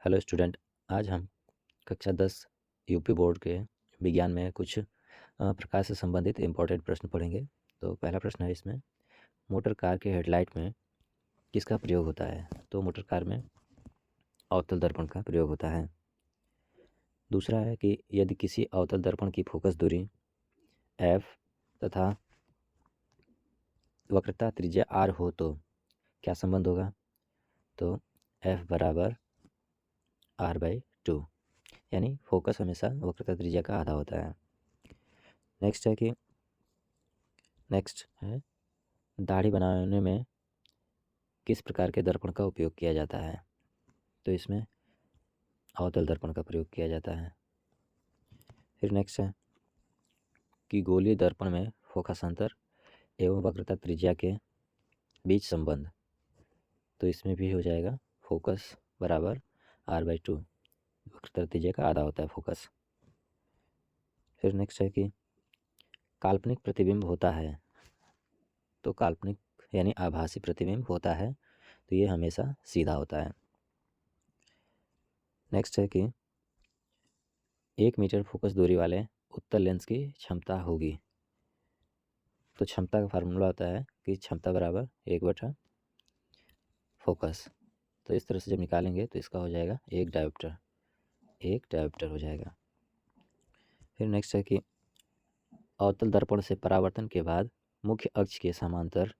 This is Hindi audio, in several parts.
Hello student. आज हम कक्षा 10 यूपी बोर्ड के विज्ञान में कुछ प्रकाश से संबंधित इम्पोर्टेंट प्रश्न पढ़ेंगे। तो पहला प्रश्न है इसमें, मोटर कार के हेडलाइट में किसका प्रयोग होता है? तो मोटर कार में अवतल दर्पण का प्रयोग होता है। दूसरा है कि यदि किसी अवतल दर्पण की फोकस दूरी f तथा वक्रता त्रिज्या r हो तो क्या संबंध होगा? तो f बराबर r/2, यानी फोकस हमेशा वक्रता त्रिज्या का आधा होता है। नेक्स्ट है दाढ़ी बनाने में किस प्रकार के दर्पण का उपयोग किया जाता है? तो इसमें अवतल दर्पण का प्रयोग किया जाता है। फिर नेक्स्ट है कि गोलीय दर्पण में फोकस अंतर एवं वक्रता त्रिज्या के बीच संबंध। तो इसमें भी हो जाएगा फोकस बराबर r/2, वक्रता त्रिज्या का आधा होता है फोकस। फिर नेक्स्ट है कि काल्पनिक प्रतिबिंब होता है। तो काल्पनिक यानी आभासी प्रतिबिंब होता है तो ये हमेशा सीधा होता है। नेक्स्ट है कि 1 मीटर फोकस दूरी वाले उत्तल लेंस की क्षमता होगी। तो क्षमता का फार्मूला होता है कि क्षमता बराबर 1/फोकस। तो इस तरह से जब निकालेंगे तो इसका हो जाएगा एक डायोप्टर हो जाएगा। फिर नेक्स्ट है कि अवतल दर्पण से परावर्तन के बाद मुख्य अक्ष के समांतर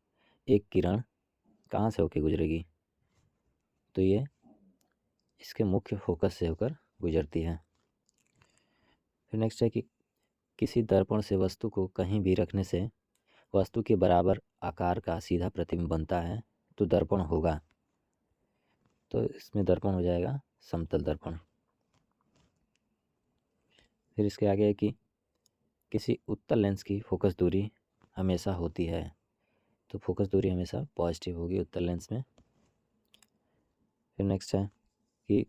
एक किरण कहाँ से होकर गुजरेगी? तो ये इसके मुख्य फोकस से होकर गुजरती है। फिर नेक्स्ट है कि किसी दर्पण से वस्तु को कहीं भी रखने से वस्तु के बराबर आकार का सीधा प्रतिबिंब बनता है तो दर्पण होगा। तो इसमें दर्पण हो जाएगा समतल दर्पण। फिर इसके आगे है कि किसी उत्तल लेंस की फोकस दूरी हमेशा होती है। तो फोकस दूरी हमेशा पॉजिटिव होगी उत्तल लेंस में। फिर नेक्स्ट है कि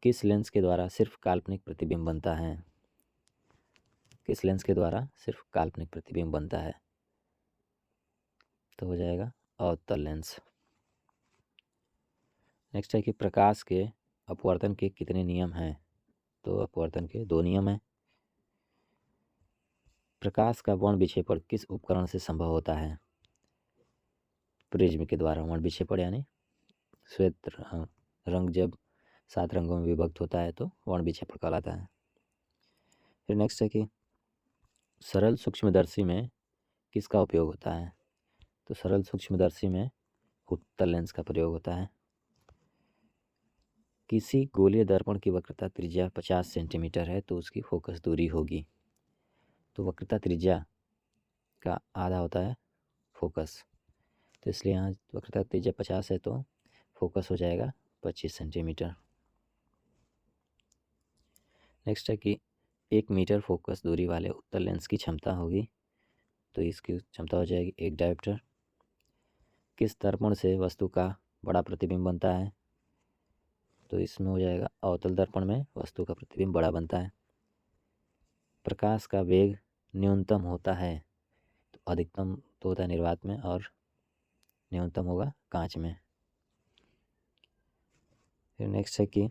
किस लेंस के द्वारा सिर्फ काल्पनिक प्रतिबिंब बनता है? किस लेंस के द्वारा सिर्फ काल्पनिक प्रतिबिंब बनता है? तो हो जाएगा अवतल लेंस। नेक्स्ट है कि प्रकाश के अपवर्तन के कितने नियम हैं? तो अपवर्तन के 2 नियम हैं। प्रकाश का वर्ण विक्षेपण किस उपकरण से संभव होता है? प्रिज्म के द्वारा वर्ण विक्षेपण यानी श्वेत रंग जब 7 रंगों में विभक्त होता है तो वर्ण विक्षेपण कहलाता है। फिर नेक्स्ट है कि सरल सूक्ष्मदर्शी में किसका उपयोग होता है? तो सरल सूक्ष्मदर्शी में उत्तल लेंस का प्रयोग होता है। किसी गोलीय दर्पण की वक्रता त्रिज्या 50 सेंटीमीटर है तो उसकी फोकस दूरी होगी। तो वक्रता त्रिज्या का आधा होता है फोकस, तो इसलिए यहाँ वक्रता त्रिज्या 50 है तो फोकस हो जाएगा 25 सेंटीमीटर। नेक्स्ट है कि 1 मीटर फोकस दूरी वाले उत्तल लेंस की क्षमता होगी। तो इसकी क्षमता हो जाएगी एक डायोप्टर। किस दर्पण से वस्तु का बड़ा प्रतिबिंब बनता है? तो इसमें हो जाएगा अवतल दर्पण में वस्तु का प्रतिबिंब बड़ा बनता है। प्रकाश का वेग न्यूनतम होता है, तो अधिकतम तो होता है निर्वात में और न्यूनतम होगा कांच में। फिर नेक्स्ट है कि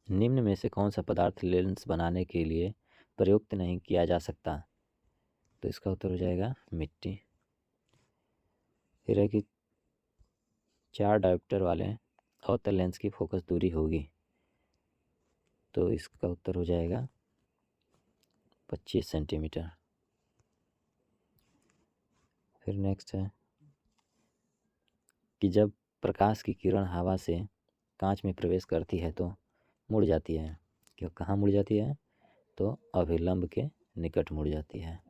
निम्न में से कौन सा पदार्थ लेंस बनाने के लिए प्रयुक्त नहीं किया जा सकता? तो इसका उत्तर हो जाएगा मिट्टी। फिर है कि 4 डायोप्टर वाले अवतल लेंस की फोकस दूरी होगी। तो इसका उत्तर हो जाएगा 25 सेंटीमीटर। फिर नेक्स्ट है कि जब प्रकाश की किरण हवा से कांच में प्रवेश करती है तो मुड़ जाती है। क्यों कहाँ मुड़ जाती है? तो अभिलंब के निकट मुड़ जाती है।